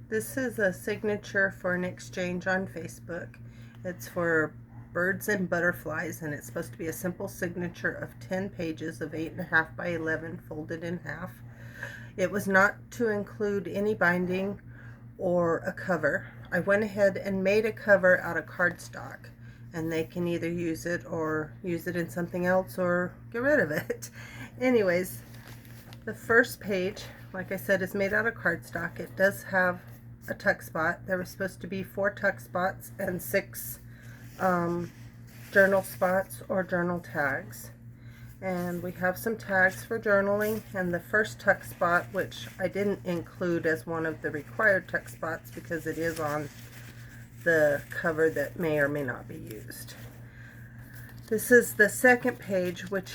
This is a signature for an exchange on Facebook. It's for birds and butterflies, and it's supposed to be a simple signature of 10 pages of 8.5 by 11 folded in half. It was not to include any binding or a cover. I went ahead and made a cover out of cardstock, and they can either use it or use it in something else or get rid of it. Anyways, the first page, like I said, is made out of cardstock. It does have a tuck spot. There were supposed to be 4 tuck spots and 6 journal spots or journal tags. And we have some tags for journaling, and the first tuck spot, which I didn't include as one of the required tuck spots because it is on the cover that may or may not be used. This is the second page, which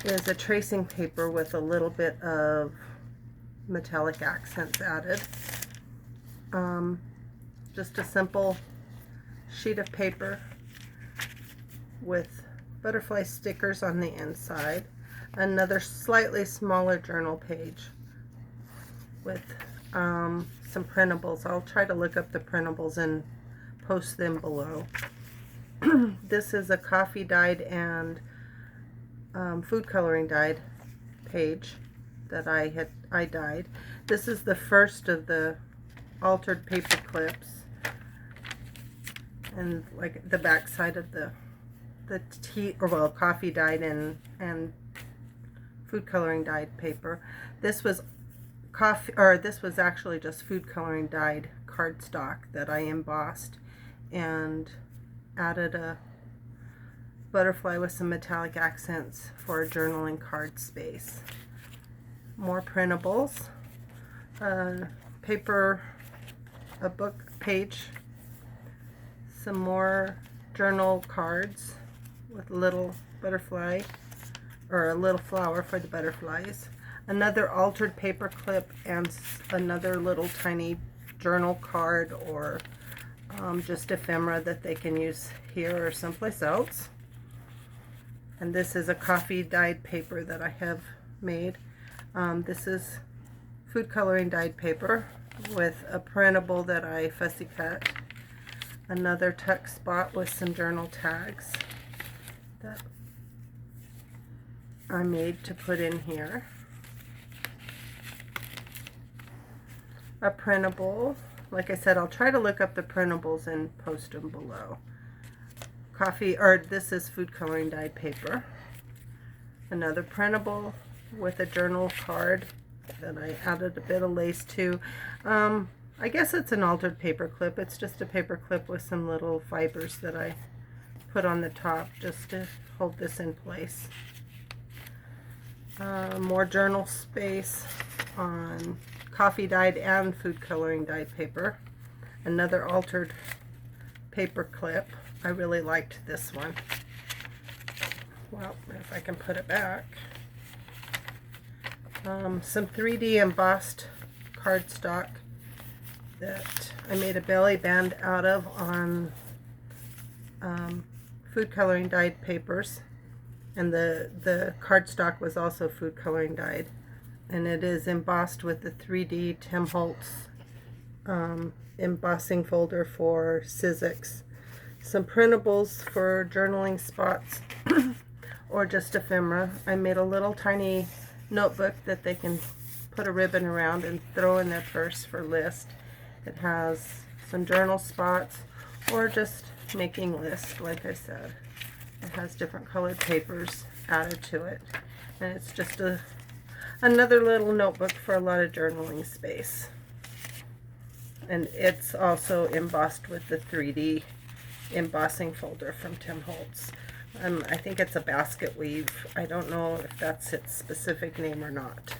is a tracing paper with a little bit of metallic accents added. Just a simple sheet of paper with butterfly stickers on the inside. Another slightly smaller journal page with some printables. I'll try to look up the printables and post them below. This is a coffee dyed and food coloring dyed page that I dyed. This is the first of the altered paper clips, and like the back side of the coffee dyed and food coloring dyed paper. This was this was actually just food coloring dyed cardstock that I embossed and added a butterfly with some metallic accents for a journaling card space. More printables, paper, a book page, some more journal cards with a little butterfly or a little flower for the butterflies, another altered paper clip, and another little tiny journal card or just ephemera that they can use here or someplace else. And this is a coffee dyed paper that I have made. This is food coloring dyed paper with a printable that I fussy cut. Another tuck spot with some journal tags that I made to put in here. A printable. Like I said, I'll try to look up the printables and post them below. This is food coloring dyed paper. Another printable with a journal card that I added a bit of lace to. I guess it's an altered paper clip. It's just a paper clip with some little fibers that I put on the top just to hold this in place. More journal space on coffee dyed and food coloring dyed paper. Another altered paper clip. I really liked this one. Well, if I can put it back. Some 3D embossed cardstock that I made a belly band out of on food coloring dyed papers, and the cardstock was also food coloring dyed, and it is embossed with the 3D Tim Holtz embossing folder for Sizzix. Some printables for journaling spots or just ephemera. I made a little tiny notebook that they can put a ribbon around and throw in their purse for list. It has some journal spots or just making list, like I said. It has different colored papers added to it, and it's just another little notebook for a lot of journaling space. And it's also embossed with the 3D embossing folder from Tim Holtz. I think it's a basket weave. I don't know if that's its specific name or not.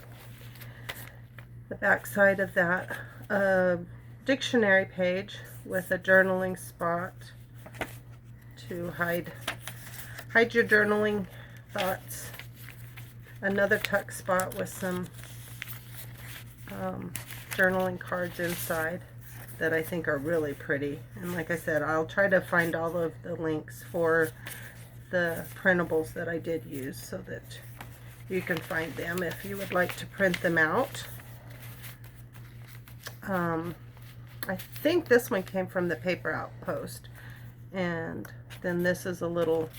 The back side of that, dictionary page with a journaling spot to hide your journaling thoughts. Another tuck spot with some journaling cards inside that I think are really pretty. And like I said, I'll try to find all of the links for the printables that I did use so that you can find them if you would like to print them out. I think this one came from the Paper Outpost. And then this is a little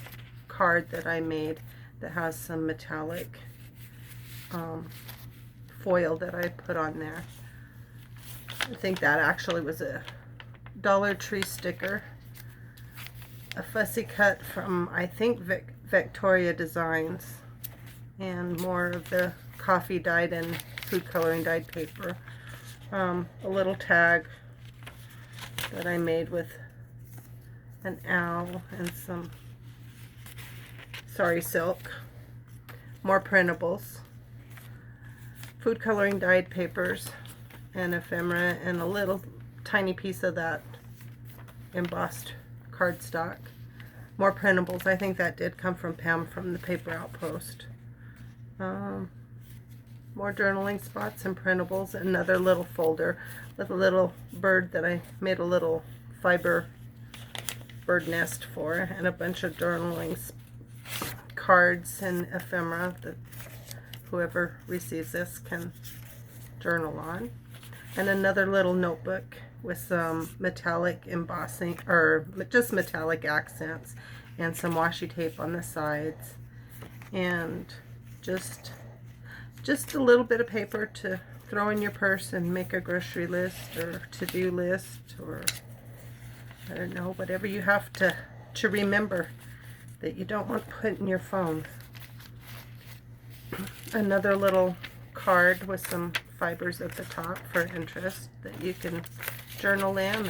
card that I made that has some metallic foil that I put on there. I think that actually was a Dollar Tree sticker. A fussy cut from, I think, Victoria Designs. And more of the coffee dyed and food coloring dyed paper. A little tag that I made with an owl and some Sari silk. More printables. Food coloring dyed papers and ephemera, and a little tiny piece of that embossed cardstock. More printables. I think that did come from Pam from the Paper Outpost. More journaling spots and printables. Another little folder with a little bird that I made a little fiber bird nest for, and a bunch of journaling cards and ephemera that whoever receives this can journal on. And another little notebook with some metallic embossing, or just metallic accents, and some washi tape on the sides, and just a little bit of paper to throw in your purse and make a grocery list or to-do list, or I don't know, whatever you have to remember that you don't want to put in your phone. Another little card with some fibers at the top for interest that you can journal in,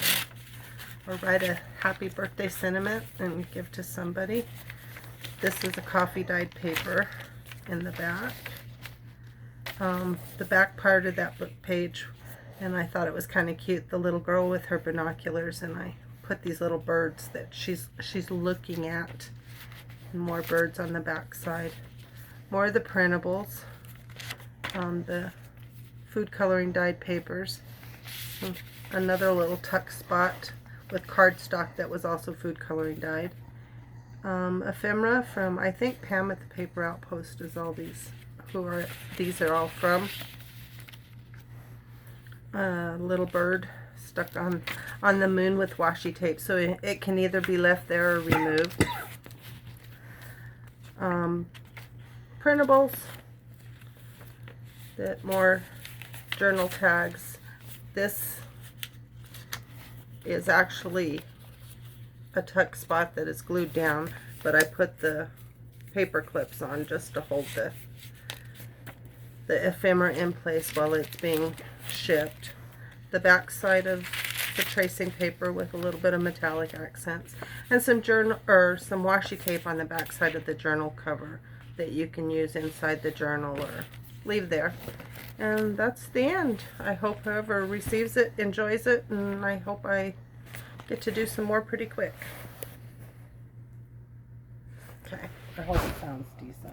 or write a happy birthday sentiment and give to somebody. This is a coffee dyed paper in the back. The back part of that book page, and I thought it was kind of cute, the little girl with her binoculars, and I put these little birds that she's looking at, and more birds on the back side. More of the printables, the food coloring dyed papers, another little tuck spot with cardstock that was also food coloring dyed. Ephemera from, I think, Pam at the Paper Outpost is all these. These are all from. A little bird stuck on the moon with washi tape, so it can either be left there or removed. Printables, more journal tags. This is actually a tuck spot that is glued down, but I put the paper clips on just to hold the ephemera in place while it's being shipped. The back side of the tracing paper with a little bit of metallic accents, and some some washi tape on the back side of the journal cover that you can use inside the journal or leave there. And that's the end. I hope whoever receives it enjoys it, and I hope I get to do some more pretty quick. Okay, I hope it sounds decent.